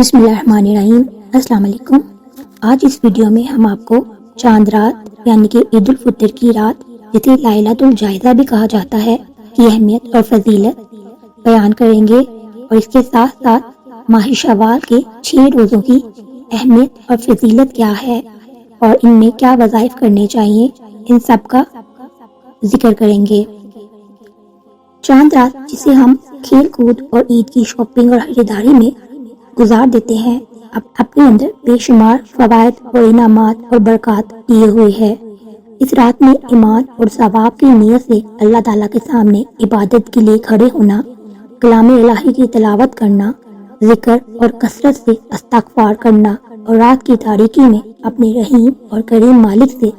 بسم اللہ الرحمن الرحیم۔ السلام علیکم۔ آج اس ویڈیو میں ہم آپ کو چاند رات یعنی کہ عید الفطر کی رات جسے لائلۃ الجائزہ بھی کہا جاتا ہے کی اہمیت اور فضیلت بیان کریں گے، اور اس کے ساتھ ساتھ ماہ شوال کے 6 روزوں کی اہمیت اور فضیلت کیا ہے اور ان میں کیا وظائف کرنے چاہیے، ان سب کا ذکر کریں گے۔ چاند رات جسے ہم کھیل کود اور عید کی شاپنگ اور خریداری میں گزار دیتے ہیں، اپنے اندر بے شمار فوائد اور انعامات اور برکات لیے ہوئے ہے۔ اس رات میں ایمان اور ثواب کی نیت سے اللہ تعالیٰ کے سامنے عبادت کے لیے کھڑے ہونا، کلام الہی کی تلاوت کرنا، ذکر اور کثرت سے استغفار کرنا اور رات کی تاریکی میں اپنے رحیم اور کریم مالک سے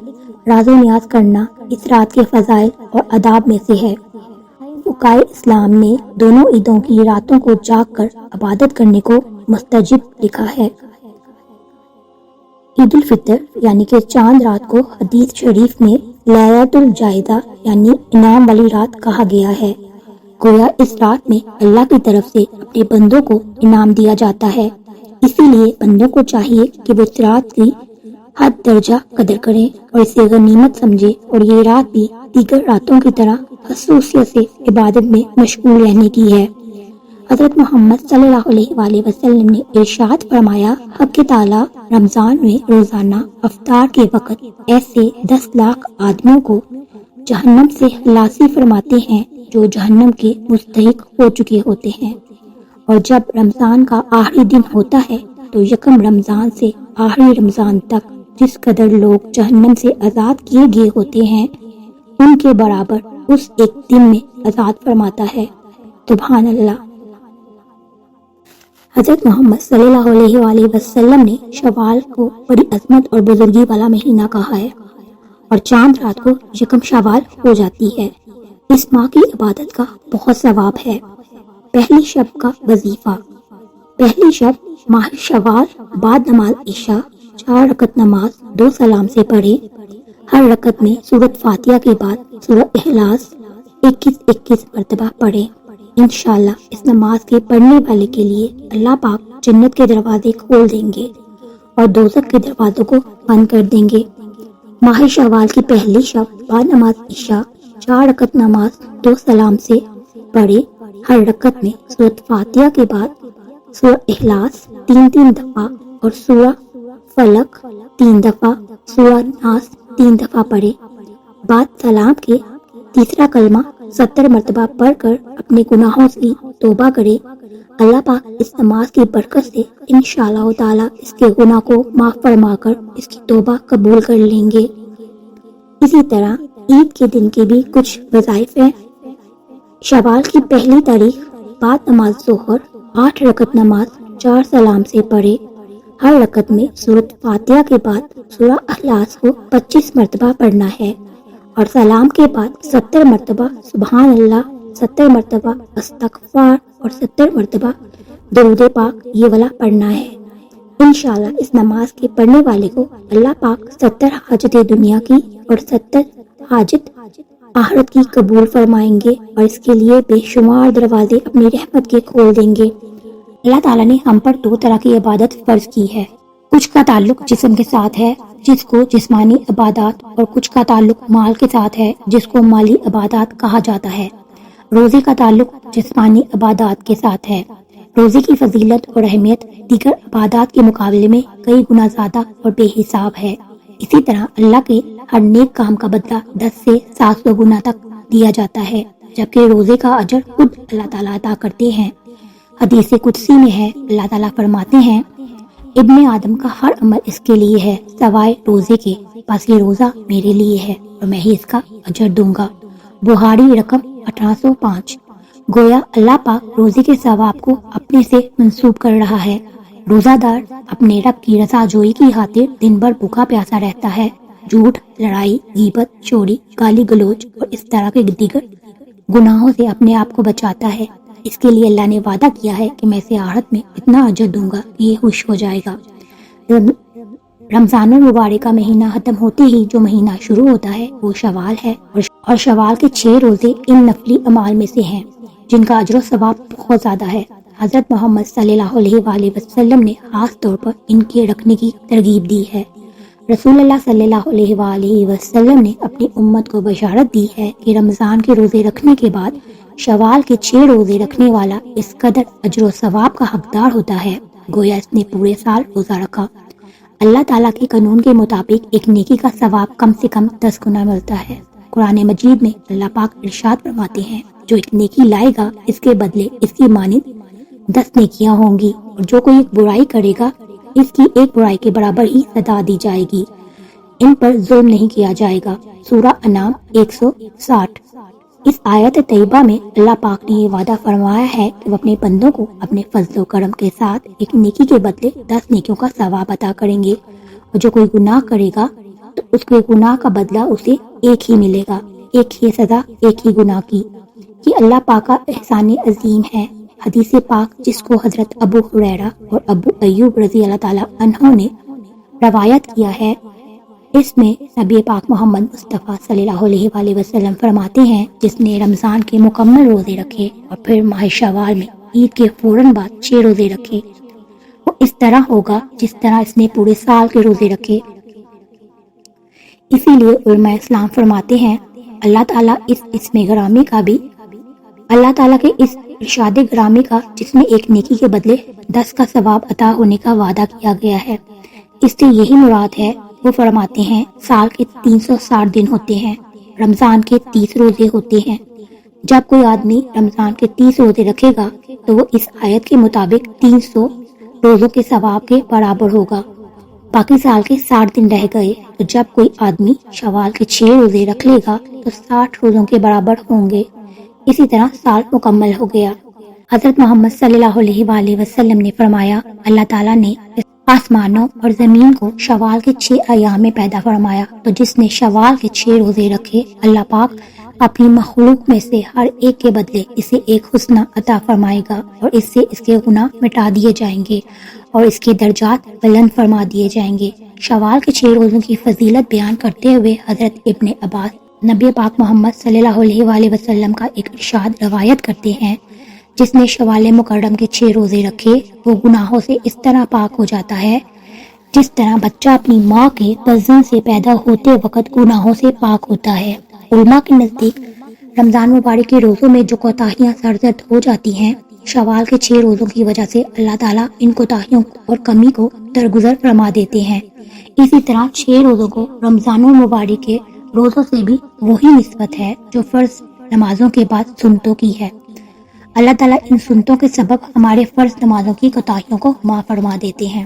راز و نیاز کرنا اس رات کے فضائل اور آداب میں سے ہے۔ فقہائے اسلام نے دونوں عیدوں کی راتوں کو جاگ کر عبادت کرنے کو مستحب لکھا ہے۔ عید الفطر یعنی کہ چاند رات کو حدیث شریف میں لائلۃ الجائزہ یعنی انعام والی رات کہا گیا ہے۔ گویا اس رات میں اللہ کی طرف سے اپنے بندوں کو انعام دیا جاتا ہے، اسی لیے بندوں کو چاہیے کہ وہ اس رات کی حد درجہ قدر کریں اور اسے غنیمت سمجھے، اور یہ رات بھی دیگر راتوں کی طرح خصوصیت سے عبادت میں مشغول رہنے کی ہے۔ حضرت محمد صلی اللہ علیہ وآلہ وسلم نے ارشاد فرمایا، حق تعالیٰ رمضان میں روزانہ افطار کے وقت ایسے 10 لاکھ آدمیوں کو جہنم سے خلاصی فرماتے ہیں جو جہنم کے مستحق ہو چکے ہوتے ہیں، اور جب رمضان کا آخری دن ہوتا ہے تو یکم رمضان سے آخری رمضان تک جس قدر لوگ جہنم سے آزاد کیے گئے ہوتے ہیں ان کے برابر اس ایک دن میں آزاد فرماتا ہے۔ سبحان اللہ۔ حضرت محمد صلی اللہ علیہ وآلہ وسلم نے شوال کو بڑی عظمت اور بزرگی والا مہینہ کہا ہے، اور چاند رات کو یکم شوال ہو جاتی ہے۔ اس ماہ کی عبادت کا بہت ثواب ہے۔ پہلی شب کا وظیفہ: پہلی شب ماہ شوال بعد نماز عشاء 4 رکعت نماز 2 سلام سے پڑھے۔ ہر رکعت میں سورۃ فاتحہ کے بعد سورہ اخلاص 21 مرتبہ پڑھے۔ انشاءاللہ اس نماز کے پڑھنے والے کے لیے اللہ پاک جنت کے دروازے کھول دیں گے اور دوزخ کے دروازوں کو بند کر دیں گے۔ ماہ شوال کی پہلی شب بعد نماز عشاء 4 رکعت نماز 2 سلام سے پڑھے۔ ہر رکعت میں سورۃ فاتحہ کے بعد سورہ اخلاص 3 دفعہ اور سورہ فلق 3 دفعہ، سورہ ناس 3 دفعہ پڑھے۔ بعد سلام کے تیسرا کلمہ 70 مرتبہ پڑھ کر اپنے گناہوں سے توبہ کرے۔ اللہ پاک اس نماز کی برکت سے انشاءاللہ تعالی اس کے گناہ کو معاف فرما کر اس کی توبہ قبول کر لیں گے۔ اسی طرح عید کے دن کے بھی کچھ وظائف ہیں۔ شوال کی پہلی تاریخ بعد نماز ظہر 8 رکعت نماز 4 سلام سے پڑھے۔ ہر رکعت میں سورۃ فاتحہ کے بعد سورہ اخلاص کو 25 مرتبہ پڑھنا ہے، اور سلام کے بعد 70 مرتبہ سبحان اللہ، 70 مرتبہ استغفار اور 70 مرتبہ درود پاک یہ والا پڑھنا ہے۔ انشاءاللہ اس نماز کے پڑھنے والے کو اللہ پاک 70 حاجت دنیا کی اور 70 حاجت آخرت کی قبول فرمائیں گے، اور اس کے لیے بے شمار دروازے اپنی رحمت کے کھول دیں گے۔ اللہ تعالیٰ نے ہم پر 2 طرح کی عبادت فرض کی ہے۔ کچھ کا تعلق جسم کے ساتھ ہے جس کو جسمانی عبادات، اور کچھ کا تعلق مال کے ساتھ ہے جس کو مالی عبادات کہا جاتا ہے۔ روزے کا تعلق جسمانی عبادات کے ساتھ ہے۔ روزے کی فضیلت اور اہمیت دیگر عبادات کے مقابلے میں کئی گنا زیادہ اور بے حساب ہے۔ اسی طرح اللہ کے ہر نیک کام کا بدلہ 10 سے 700 گنا تک دیا جاتا ہے، جبکہ روزے کا اجر خود اللہ تعالیٰ عطا کرتے ہیں۔ حدیث قدسی میں ہے، اللہ تعالیٰ فرماتے ہیں، ابن آدم کا ہر عمل اس کے لیے ہے سوائے روزے کے، بس یہ روزہ میرے لیے ہے اور میں ہی اس کا اجر دوں گا۔ بخاری رقم 1805۔ گویا اللہ پاک روزے کے ثواب کو اپنے سے منسوب کر رہا ہے۔ روزہ دار اپنے رب کی رضا جوئی کی خاطر دن بھر بھوکا پیاسا رہتا ہے، جھوٹ، لڑائی، غیبت، چوری، گالی گلوچ اور اس طرح کے دیگر گناہوں سے اپنے آپ کو بچاتا ہے۔ اس کے لیے اللہ نے وعدہ کیا ہے کہ میں اسے آخرت میں اتنا اجر دوں گا کہ یہ خوش ہو جائے گا۔ رمضان المبارک کا مہینہ ختم ہوتے ہی جو مہینہ شروع ہوتا ہے وہ شوال ہے، اور شوال کے 6 روزے ان نفلی اعمال میں سے ہیں جن کا اجر و ثواب بہت زیادہ ہے۔ حضرت محمد صلی اللہ علیہ وآلہ وسلم نے خاص طور پر ان کے رکھنے کی ترغیب دی ہے۔ رسول اللہ صلی اللہ علیہ وآلہ وسلم نے اپنی امت کو بشارت دی ہے کہ رمضان کے روزے رکھنے کے بعد شوال کے 6 روزے رکھنے والا اس قدر اجر و ثواب کا حقدار ہوتا ہے گویا اس نے پورے سال روزہ رکھا۔ اللہ تعالیٰ کے قانون کے مطابق ایک نیکی کا ثواب کم سے کم 10 گنا ملتا ہے۔ قرآن مجید میں اللہ پاک ارشاد فرماتے ہیں، جو ایک نیکی لائے گا اس کے بدلے اس کی مانند 10 نیکیاں ہوں گی، اور جو کوئی ایک برائی کرے گا اس کی ایک برائی کے برابر ہی سزا دی جائے گی، ان پر ظلم نہیں کیا جائے گا۔ سورہ انعام 160۔ اس آیت طیبہ میں اللہ پاک نے یہ وعدہ فرمایا ہے کہ وہ اپنے بندوں کو اپنے فضل و کرم کے ساتھ ایک نیکی کے بدلے 10 نیکیوں کا ثواب عطا کریں گے، اور جو کوئی گناہ کرے گا تو اس کے گناہ کا بدلہ اسے ایک ہی ملے گا، ایک ہی سزا ایک ہی گناہ کی۔ یہ اللہ پاک کا احسان عظیم ہے۔ حدیث پاک جس کو حضرت ابو ہریرہ اور ابو ایوب رضی اللہ تعالیٰ عنہ نے روایت کیا ہے، اس میں نبی پاک محمد مصطفیٰ صلی اللہ علیہ وآلہ وسلم فرماتے ہیں، جس نے رمضان کے مکمل روزے رکھے اور پھر ماہ شوال میں عید کے فوراً بعد 6 روزے رکھے، وہ اس طرح ہوگا جس طرح اس نے پورے سال کے روزے رکھے۔ اسی لیے علماء اسلام فرماتے ہیں، اللہ تعالیٰ کے اس ارشاد گرامی کا جس میں ایک نیکی کے بدلے 10 کا ثواب عطا ہونے کا وعدہ کیا گیا ہے، اس سے یہی مراد ہے۔ وہ فرماتے ہیں سال کے 360 دن ہوتے ہیں، رمضان کے 30 روزے ہوتے ہیں۔ جب کوئی آدمی رمضان کے 30 روزے رکھے گا تو وہ اس آیت کے مطابق 300 روزوں کے ثواب کے برابر ہوگا، باقی سال کے 60 دن رہ گئے۔ تو جب کوئی آدمی شوال کے 6 روزے رکھ لے گا تو 60 روزوں کے برابر ہوں گے، اسی طرح سال مکمل ہو گیا۔ حضرت محمد صلی اللہ علیہ وآلہ وسلم نے فرمایا، اللہ تعالیٰ نے آسمانوں اور زمین کو شوال کے 6 ایام میں پیدا فرمایا، تو جس نے شوال کے 6 روزے رکھے اللہ پاک اپنی مخلوق میں سے ہر ایک کے بدلے اسے ایک حسنہ عطا فرمائے گا، اور اس سے اس کے گناہ مٹا دیے جائیں گے اور اس کے درجات بلند فرما دیے جائیں گے۔ شوال کے 6 روزوں کی فضیلت بیان کرتے ہوئے حضرت ابن عباس نبی پاک محمد صلی اللہ علیہ وآلہ وسلم کا ایک ارشاد روایت کرتے ہیں، جس نے شوال مکرم کے 6 روزے رکھے وہ گناہوں سے اس طرح پاک ہو جاتا ہے جس طرح بچہ اپنی ماں کے بطن سے پیدا ہوتے وقت گناہوں سے پاک ہوتا ہے۔ علماء کے نزدیک رمضان مبارک کے روزوں میں جو کوتاہیاں سرزد ہو جاتی ہیں، شوال کے 6 روزوں کی وجہ سے اللہ تعالیٰ ان کوتاہیوں اور کمی کو درگزر فرما دیتے ہیں۔ اسی طرح 6 روزوں کو رمضان مبارک کے روزوں سے بھی وہی نسبت ہے جو فرض نمازوں کے بعد سنتوں کی ہے۔ اللہ تعالیٰ ان سنتوں کے سبب ہمارے فرض نمازوں کی کوتاہیوں کو معاف فرما دیتے ہیں۔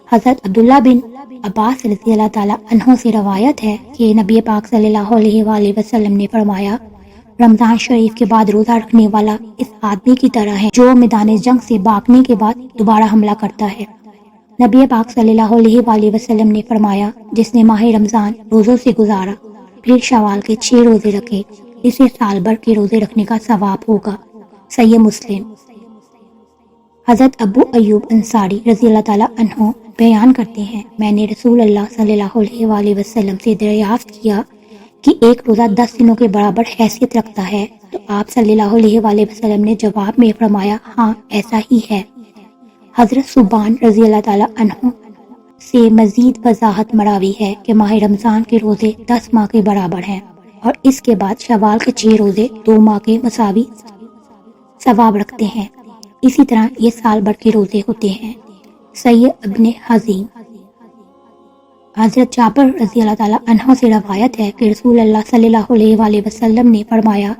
حضرت عبداللہ بن عباس رضی اللہ تعالیٰ عنہ سے روایت ہے کہ نبی پاک صلی اللہ علیہ وآلہ وسلم نے فرمایا، رمضان شریف کے بعد روزہ رکھنے والا اس آدمی کی طرح ہے جو میدان جنگ سے بھاگنے کے بعد دوبارہ حملہ کرتا ہے۔ نبی پاک صلی اللہ علیہ وآلہ وسلم نے فرمایا، جس نے ماہ رمضان روزوں سے گزارا پھر شوال کے 6 روزے رکھے اسے سال بھر کے روزے رکھنے کا ثواب ہوگا۔ صحیح مسلم۔ حضرت ابو ایوب انصاری رضی اللہ تعالیٰ عنہ بیان کرتے ہیں، میں نے رسول اللہ صلی اللہ علیہ وآلہ وسلم سے دریافت کیا کہ ایک روزہ 10 دنوں کے برابر حیثیت رکھتا ہے، تو آپ صلی اللہ علیہ وآلہ وسلم نے جواب میں فرمایا، ہاں ایسا ہی ہے۔ حضرت صبان رضی اللہ تعالیٰ عنہ سے مزید وضاحت مراوی ہے کہ ماہ رمضان کے روزے 10 ماہ کے برابر ہیں، اور اس کے بعد شوال کے 6 روزے 2 ماہ کے مساوی ثواب رکھتے ہیں، اسی طرح یہ سال بھر کے روزے ہوتے ہیں۔ سید ابن حزیم۔ حضرت جابر رضی اللہ تعالیٰ عنہ سے روایت ہے کہ رسول اللہ صلی اللہ علیہ وآلہ وسلم نے فرمایا،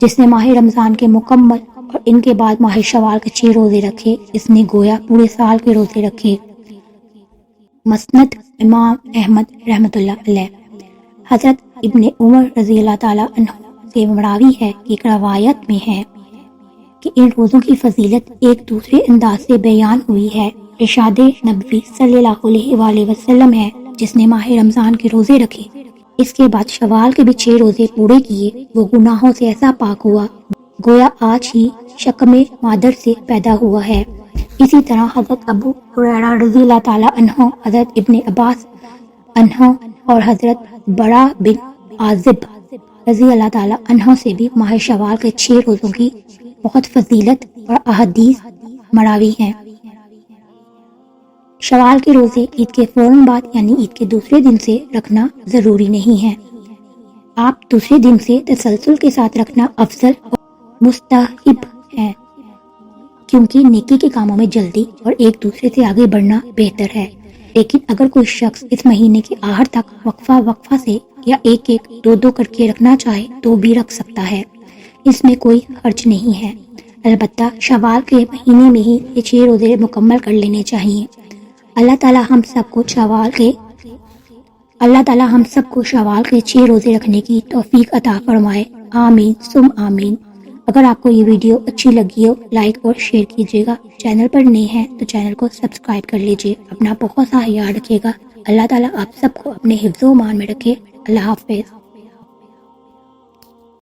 جس نے ماہ رمضان کے مکمل اور ان کے بعد ماہ شوال کے 6 روزے رکھے اس نے گویا پورے سال کے روزے رکھے۔ مسند امام احمد رحمۃ اللہ علیہ۔ حضرت ابن عمر رضی اللہ تعالیٰ عنہ سے مراوی ہے کہ ایک روایت میں ہے کہ ان روزوں کی فضیلت ایک دوسرے انداز سے بیان ہوئی ہے۔ ارشاد نبوی صلی اللہ علیہ وآلہ وسلم ہے، جس نے ماہ رمضان کے روزے رکھے اس کے بعد شوال کے بھی 6 روزے پورے کیے وہ گناہوں سے ایسا پاک ہوا گویا آج ہی شکم مادر سے پیدا ہوا ہے۔ اسی طرح حضرت ابو ہریرہ رضی اللہ تعالیٰ عنہ، حضرت ابن عباس عنہ اور حضرت برا بن عازب رضی اللہ تعالیٰ عنہ سے بھی ماہ شوال کے 6 روزوں کی بہت فضیلت اور احادیث مراوی ہیں۔ شوال کے روزے عید کے فوراً بعد یعنی عید کے دوسرے دن سے رکھنا ضروری نہیں ہے۔ آپ دوسرے دن سے تسلسل کے ساتھ رکھنا افضل اور مستحب ہے، کیونکہ نیکی کے کاموں میں جلدی اور ایک دوسرے سے آگے بڑھنا بہتر ہے۔ لیکن اگر کوئی شخص اس مہینے کے آخر تک وقفہ سے یا ایک دو کر کے رکھنا چاہے تو بھی رکھ سکتا ہے، اس میں کوئی حرج نہیں ہے۔ البتہ شوال کے مہینے میں ہی یہ 6 روزے مکمل کر لینے چاہیے۔ اللہ تعالی ہم سب کو شوال کے 6 روزے رکھنے کی توفیق عطا فرمائے، آمین ثم آمین۔ اگر آپ کو یہ ویڈیو اچھی لگی ہو لائک اور شیئر کیجیے گا، چینل پر نئے ہیں تو چینل کو سبسکرائب کر لیجیے۔ اپنا بہت سا خیال رکھیے گا۔ اللہ تعالیٰ آپ سب کو اپنے حفظ و امان میں رکھے۔ اللہ حافظ۔